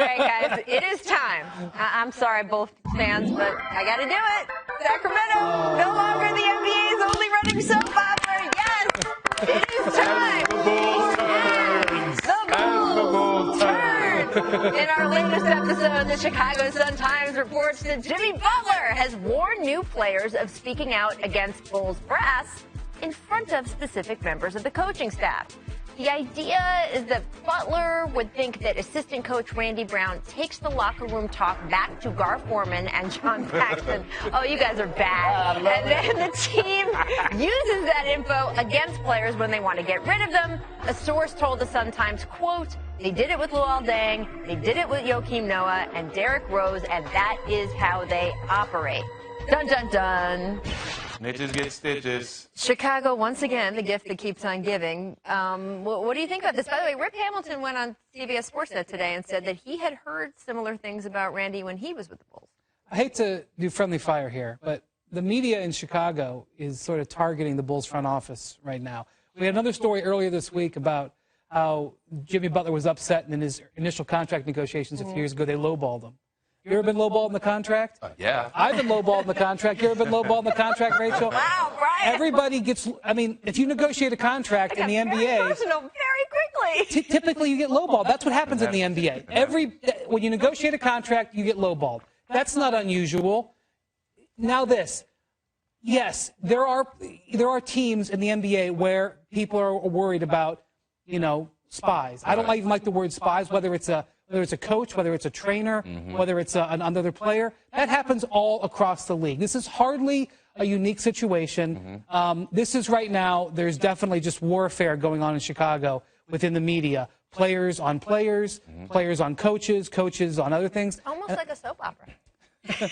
right, guys, it is time. I'm sorry, both fans, but I got to do it. Sacramento, no longer the NBA's only running soap opera. Yes, it is time. The Bulls turn. In our latest episode, the Chicago Sun-Times reports that Jimmy Butler has warned new players of speaking out against Bulls brass in front of specific members of the coaching staff. The idea is that Butler would think that assistant coach Randy Brown takes the locker room talk back to Gar Forman and John Paxson. Oh, you guys are bad. And then the team uses that info against players when they want to get rid of them. A source told the Sun-Times, quote, they did it with Luol Deng, they did it with Joakim Noah and Derrick Rose, and that is how they operate. Dun, dun, dun. Snitches get stitches. Chicago, once again, the gift that keeps on giving. What do you think about this? By the way, Rip Hamilton went on CBS Sportsnet today and said that he had heard similar things about Randy when he was with the Bulls. I hate to do friendly fire here, but the media in Chicago is sort of targeting the Bulls front office right now. We had another story earlier this week about how Jimmy Butler was upset in his initial contract negotiations a few years ago. They lowballed him. You ever been lowballed in the contract? Yeah. I've been lowballed in the contract. You ever been lowballed in the contract, Rachel? Wow, Brian. Everybody gets, I mean, if you negotiate a contract in the NBA. Personal very quickly. Typically you get lowballed. That's what happens in the NBA. When you negotiate a contract, you get lowballed. That's not unusual. Now this. Yes, there are teams in the NBA where people are worried about, spies. I don't even like the word spies, whether it's a coach, whether it's a trainer, whether it's another player. That happens all across the league. This is hardly a unique situation. This is right now, there's definitely just warfare going on in Chicago within the media. Players on players, players on coaches, coaches on other things. Almost like a soap opera.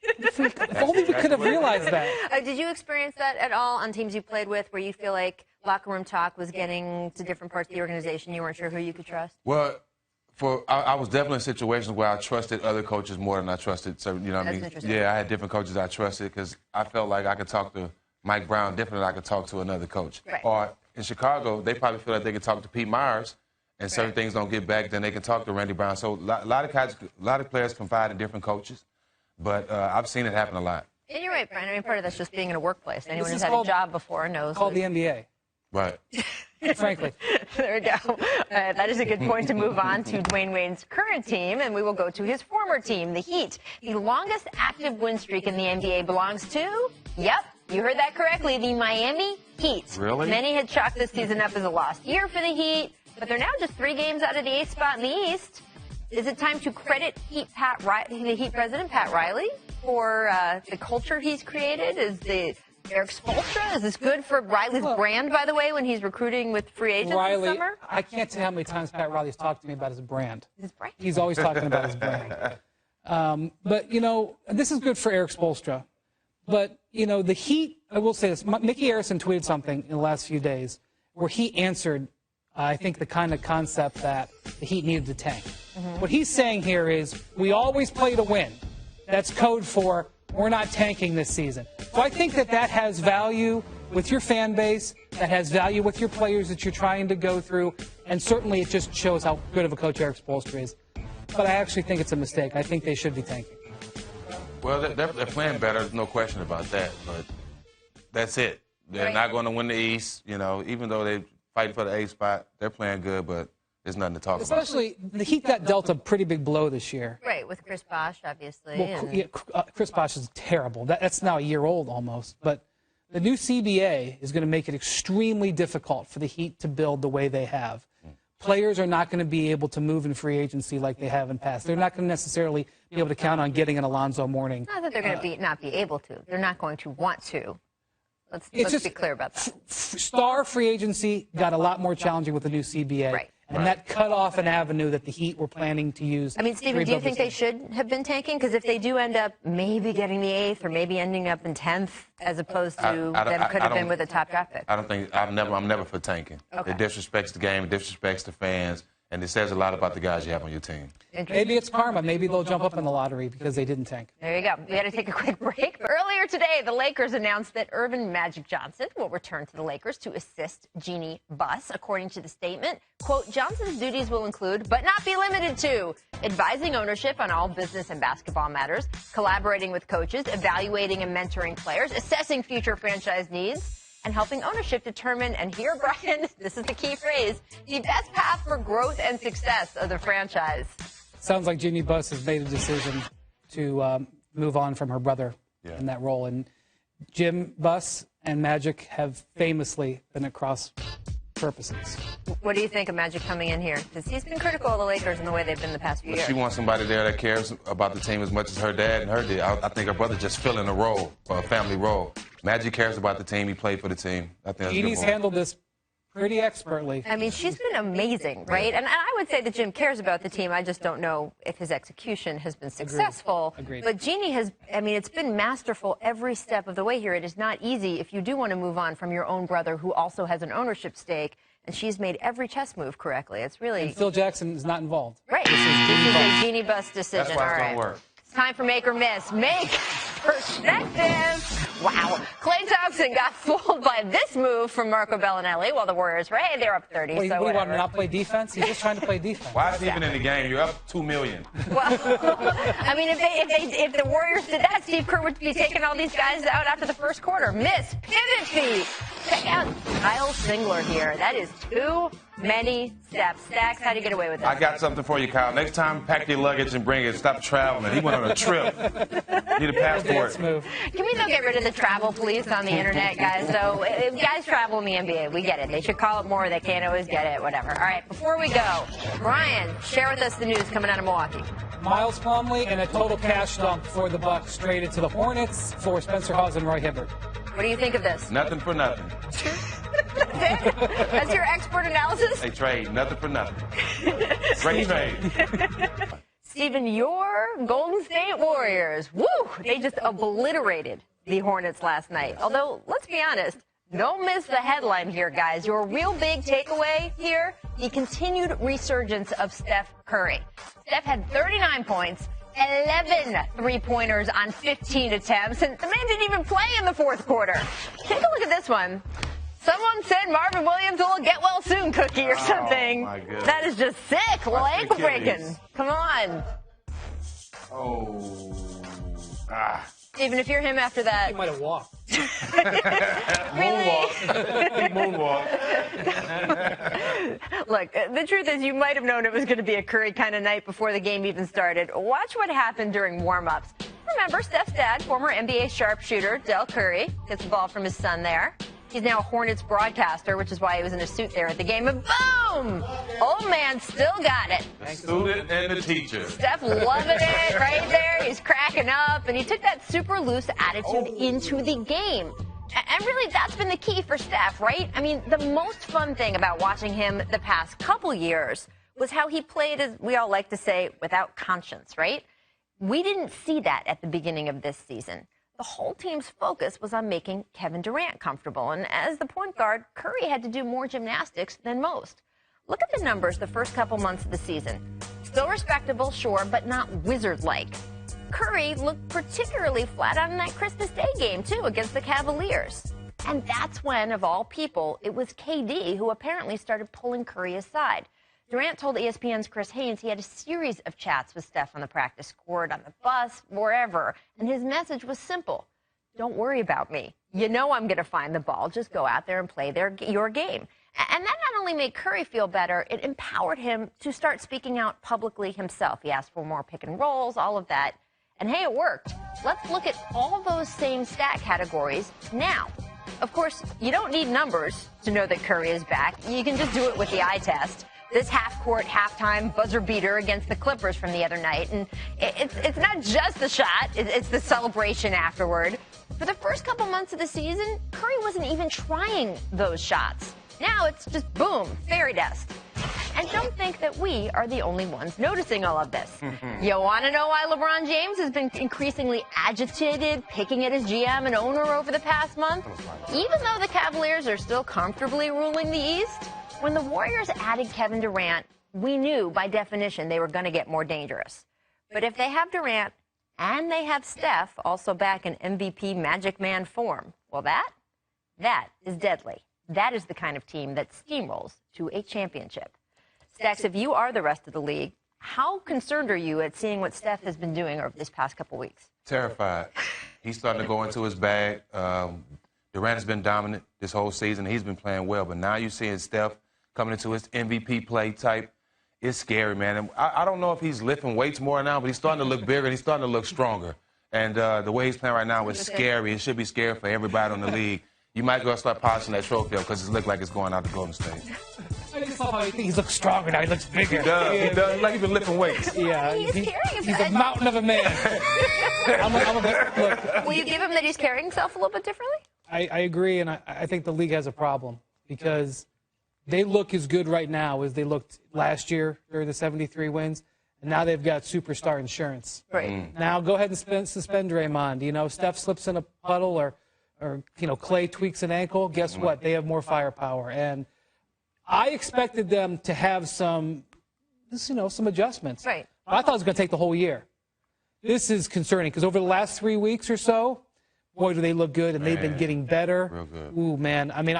If only we could have realized that. Did you experience that at all on teams you played with where you feel like locker room talk was getting to different parts of the organization? You weren't sure who you could trust? Well, I was definitely in situations where I trusted other coaches more than I trusted certain, what I mean? Yeah, I had different coaches I trusted because I felt like I could talk to Mike Brown different than I could talk to another coach. Right. Or in Chicago, they probably feel like they can talk to Pete Myers and certain things don't get back, then they can talk to Randy Brown. So a lot of players confide in different coaches, but I've seen it happen a lot. And you're right, Brian. I mean, part of that's just being in a workplace. Anyone who's had a job before knows. It's called the NBA. Right. Frankly. There we go. That is a good point to move on to Dwayne Wade's current team, and we will go to his former team, the Heat. The longest active win streak in the NBA belongs to, yep, you heard that correctly, the Miami Heat. Really? Many had chalked this season up as a lost year for the Heat, but they're now just 3 games out of the 8th spot in the East. Is it time to credit the Heat president, Pat Riley, for the culture he's created? Eric Spoelstra? Is this good for Riley's brand, by the way, when he's recruiting with free agents this summer? I can't tell how many times Pat Riley's talked to me about his brand. His brand? He's always talking about his brand. But, this is good for Eric Spoelstra. But, the Heat, I will say this, Mickey Arison tweeted something in the last few days where he answered, I think, the kind of concept that the Heat needed to tank. What he's saying here is, we always play to win. That's code for we're not tanking this season. So I think that has value with your fan base, that has value with your players that you're trying to go through, and certainly it just shows how good of a coach Eric Spoelstra is. But I actually think it's a mistake. I think they should be tanking. Well, they're playing better, there's no question about that, but that's it. They're not going to win the East, even though they fight for the 8th spot. They're playing good, but there's nothing to talk about. Especially, the Heat got dealt a pretty big blow this year. Right, with Chris Bosh, obviously. Well, Chris Bosh is terrible. That's now a year old almost. But the new CBA is going to make it extremely difficult for the Heat to build the way they have. Players are not going to be able to move in free agency like they have in past. They're not going to necessarily be able to count on getting an Alonzo Mourning. Not that they're going to not be able to. They're not going to want to. Let's be clear about that. Star free agency got a lot more challenging with the new CBA. Right. And that cut off an avenue that the Heat were planning to use. I mean, Stephen, do you think they should have been tanking? Because if they do end up maybe getting the 8th or maybe ending up in 10th, as opposed to them could have been with a top draft pick. I don't think I'm never for tanking. Okay. It disrespects the game, it disrespects the fans, and it says a lot about the guys you have on your team. Maybe it's karma. Maybe they'll jump up in the lottery because they didn't tank. There you go. We had to take a quick break. Earlier today, the Lakers announced that Earvin Magic Johnson will return to the Lakers to assist Jeanie Buss. According to the statement, quote, Johnson's duties will include, but not be limited to, advising ownership on all business and basketball matters, collaborating with coaches, evaluating and mentoring players, assessing future franchise needs, and helping ownership determine, and here, Brian, this is the key phrase, the best path for growth and success of the franchise. Sounds like Jeanie Buss has made a decision to move on from her brother in that role. And Jim Buss and Magic have famously been at cross purposes. What do you think of Magic coming in here? Because he's been critical of the Lakers in the way they've been the past few years. She wants somebody there that cares about the team as much as her dad and her did. I think her brother just filling a role, a family role. Magic cares about the team. He played for the team. I think that's Jeannie's handled this pretty expertly. I mean, she's been amazing, right? And I would say that Jim cares about the team. I just don't know if his execution has been successful. Agreed. But Jeanie has, I mean, it's been masterful every step of the way here. It is not easy if you do want to move on from your own brother who also has an ownership stake. And she's made every chess move correctly. It's really... And Phil Jackson is not involved. Right. This is a Jeanie Buss decision. That's why All it right. don't work. It's time for Make or Miss. Make perspective. Wow. Klay Thompson got fooled by this move from Marco Bellinelli while the Warriors were, hey, they're up 30, What, so what do you want whatever. to not play defense? He's just trying to play defense. Why is he even in the game? You're up $2 million. Well, I mean, if the Warriors did that, Steve Kerr would be taking all these guys out after the first quarter. Miss pivot fee. Check out Kyle Singler here. That is too many steps. Stacks, how do you get away with this? I got something for you, Kyle. Next time, pack your luggage and bring it. Stop traveling. He went on a trip. Need a passport. Dance move. Can we not get rid of the travel police on the internet, guys? So if guys travel in the NBA, we get it. They should call it more. They can't always get it, whatever. All right, before we go, Brian, share with us the news coming out of Milwaukee. Miles Plumlee and a total cash dump for the Bucks traded to the Hornets for Spencer Hawes and Roy Hibbert. What do you think of this? Nothing for nothing. That's your expert analysis? They trade nothing for nothing. Great trade. Stephen, your Golden State Warriors, woo, they just obliterated the Hornets last night. Although, let's be honest, don't miss the headline here, guys. Your real big takeaway here, the continued resurgence of Steph Curry. Steph had 39 points, 11 three-pointers on 15 attempts, and the man didn't even play in the fourth quarter. Take a look at this one. Someone said Marvin Williams will get well soon cookie or something. My goodness. That is just sick. Little Watch the ankle breaking. Achilles. Come on. Oh. Even if you're him after that. He might have walked. Moonwalk. Look, the truth is you might have known it was going to be a Curry kind of night before the game even started. Watch what happened during warm-ups. Remember, Steph's dad, former NBA sharpshooter Del Curry, gets the ball from his son there. He's now a Hornets broadcaster, which is why he was in a suit there at the game. And boom! Old man still got it. The student and the teacher. Steph loving it right there. He's cracking up, and he took that super loose attitude into the game. And really, that's been the key for Steph, right? I mean, the most fun thing about watching him the past couple years was how he played, as we all like to say, without conscience, right? We didn't see that at the beginning of this season. The whole team's focus was on making Kevin Durant comfortable. And as the point guard, Curry had to do more gymnastics than most. Look at the numbers the first couple months of the season. Still respectable, sure, but not wizard-like. Curry looked particularly flat out in that Christmas Day game, too, against the Cavaliers. And that's when, of all people, it was KD who apparently started pulling Curry aside. Durant told ESPN's Chris Haynes he had a series of chats with Steph on the practice court, on the bus, wherever. And his message was simple. Don't worry about me. You know I'm going to find the ball. Just go out there and play your game. And that not only made Curry feel better, it empowered him to start speaking out publicly himself. He asked for more pick and rolls, all of that. And hey, it worked. Let's look at all those same stat categories now. Of course, you don't need numbers to know that Curry is back. You can just do it with the eye test. This half-court, halftime buzzer beater against the Clippers from the other night. And it's not just the shot, it's the celebration afterward. For the first couple months of the season, Curry wasn't even trying those shots. Now it's just boom, fairy dust. And don't think that we are the only ones noticing all of this. You want to know why LeBron James has been increasingly agitated, picking at his GM and owner over the past month? Even though the Cavaliers are still comfortably ruling the East, when the Warriors added Kevin Durant, we knew by definition they were going to get more dangerous. But if they have Durant and they have Steph also back in MVP Magic Man form, well, that is deadly. That is the kind of team that steamrolls to a championship. Stacks, if you are the rest of the league, how concerned are you at seeing what Steph has been doing over this past couple weeks? Terrified. He's starting to go into his bag. Durant has been dominant this whole season. He's been playing well. But now you're seeing Steph coming into his MVP play type. It's scary, man. And I don't know if he's lifting weights more now, but he's starting to look bigger and he's starting to look stronger. And the way he's playing right now is scary. It should be scary for everybody in the league. You might go start polishing that trophy because it looks like it's going out to Golden State. I just love how he looks stronger now. He looks bigger. He does. Like he's been lifting weights. Yeah, He's carrying he's a mountain of a man. Look, will you give him that he's carrying himself a little bit differently? I agree, and I think the league has a problem because they look as good right now as they looked last year during the 73 wins, and now they've got superstar insurance. Right. Now go ahead and suspend Draymond. You know, Steph slips in a puddle or Clay tweaks an ankle. Guess what? They have more firepower, and I expected them to have some adjustments. Right. I thought it was going to take the whole year. This is concerning because over the last 3 weeks or so, boy, do they look good, and they've been getting better. Real good. Ooh, man. I mean,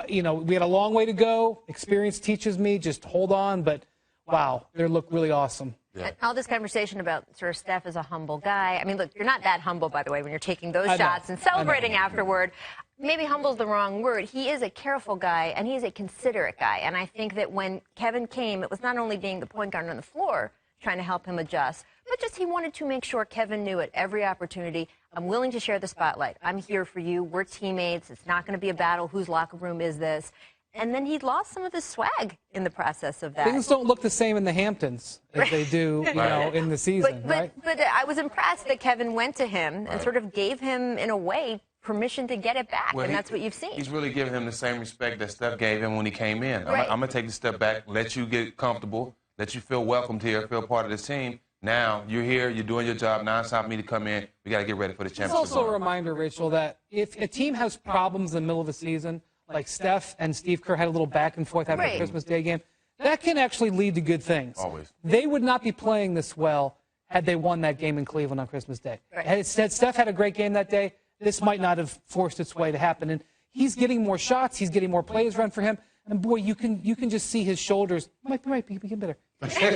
we had a long way to go. Experience teaches me just hold on, but wow, they look really awesome. Yeah. All this conversation about sort of Steph as a humble guy. I mean, look, you're not that humble, by the way, when you're taking those shots and celebrating afterward. Maybe humble's the wrong word. He is a careful guy, and he's a considerate guy. And I think that when Kevin came, it was not only being the point guard on the floor trying to help him adjust, but just he wanted to make sure Kevin knew at every opportunity, I'm willing to share the spotlight. I'm here for you. We're teammates. It's not going to be a battle. Whose locker room is this? And then he lost some of his swag in the process of that. Things don't look the same in the Hamptons as they do, in the season, right? But I was impressed that Kevin went to him and sort of gave him, in a way, permission to get it back, well, and that's what you've seen. He's really giving him the same respect that Steph gave him when he came in. Right. I'm going to take a step back, let you get comfortable, let you feel welcomed here, feel part of this team. Now, you're here, you're doing your job. Now it's time for me to come in. We got to get ready for the championship. It's also a reminder, Rachel, that if a team has problems in the middle of the season, like Steph and Steve Kerr had a little back and forth after the Christmas Day game, that can actually lead to good things. Always. They would not be playing this well had they won that game in Cleveland on Christmas Day. Right. Had Steph had a great game that day, this might not have forced its way to happen. And he's getting more shots. He's getting more plays run for him. And, boy, you can just see his shoulders. Might be getting better. That's what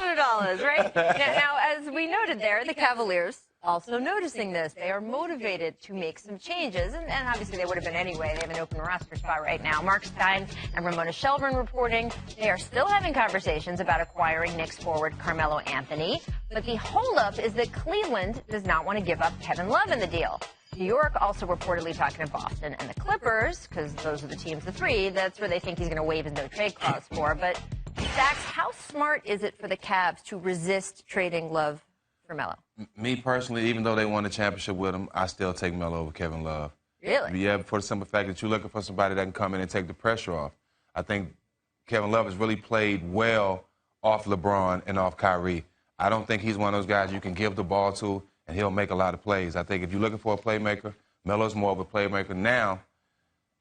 it all is, right? Now, as we noted there, the Cavaliers also noticing this. They are motivated to make some changes, and obviously they would have been anyway. They have an open roster spot right now. Mark Stein and Ramona Shelburne reporting they are still having conversations about acquiring Knicks forward Carmelo Anthony, but the holdup is that Cleveland does not want to give up Kevin Love in the deal. New York also reportedly talking to Boston and the Clippers, because those are the teams, the three, that's where they think he's going to waive his no-trade clause for. But, Stacks, how smart is it for the Cavs to resist trading Love for Melo? Me personally, even though they won the championship with him, I still take Melo over Kevin Love. Really? Yeah, for the simple fact that you're looking for somebody that can come in and take the pressure off. I think Kevin Love has really played well off LeBron and off Kyrie. I don't think he's one of those guys you can give the ball to and he'll make a lot of plays. I think if you're looking for a playmaker, Melo's more of a playmaker. Now,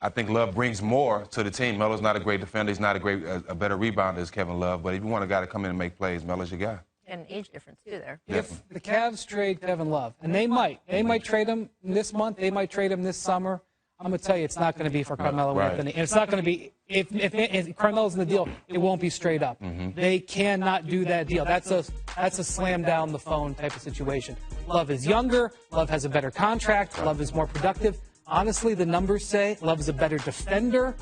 I think Love brings more to the team. Melo's not a great defender. He's not a better rebounder as Kevin Love. But if you want a guy to come in and make plays, Melo's your guy. And age difference, too, there. If the Cavs trade Kevin Love, and they might trade him this month, they might trade him this summer, I'm going to tell you it's not going to be for Carmelo Anthony. And it's not going to be, if Carmelo's in the deal, it won't be straight up. They cannot do that deal. That's a slam down the phone type of situation. Love is younger. Love has a better contract. Love is more productive. Honestly, the numbers say Love is a better defender.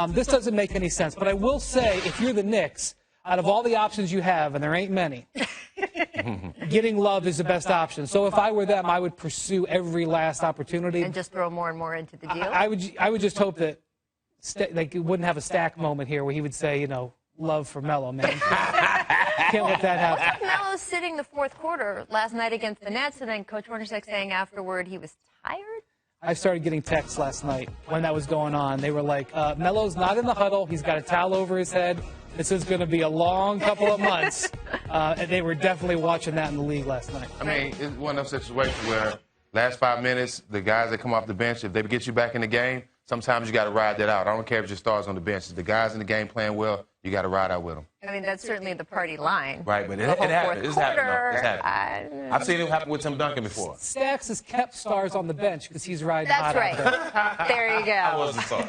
This doesn't make any sense. But I will say, if you're the Knicks, out of all the options you have, and there ain't many, getting Love is the best option. So if I were them, I would pursue every last opportunity. And just throw more and more into the deal? I would just hope that they wouldn't have a Stack moment here where he would say, Love for Melo, man. Can't let that happen. Looks like Melo's sitting the fourth quarter last night against the Nets, and then Coach Hornacek saying afterward he was tired? I started getting texts last night when that was going on. They were like, Melo's not in the huddle. He's got a towel over his head. This is going to be a long couple of months. And they were definitely watching that in the league last night. I mean, it's one of those situations where last 5 minutes, the guys that come off the bench, if they get you back in the game, sometimes you got to ride that out. I don't care if your stars on the bench. If the guys in the game playing well, you got to ride out with them. I mean, that's certainly the party line. Right, but it happens. It's happened. It's happened. I've seen it happen with Tim Duncan before. Stacks has kept stars on the bench because he's riding hot That's out there. right. There you go. I wasn't sorry.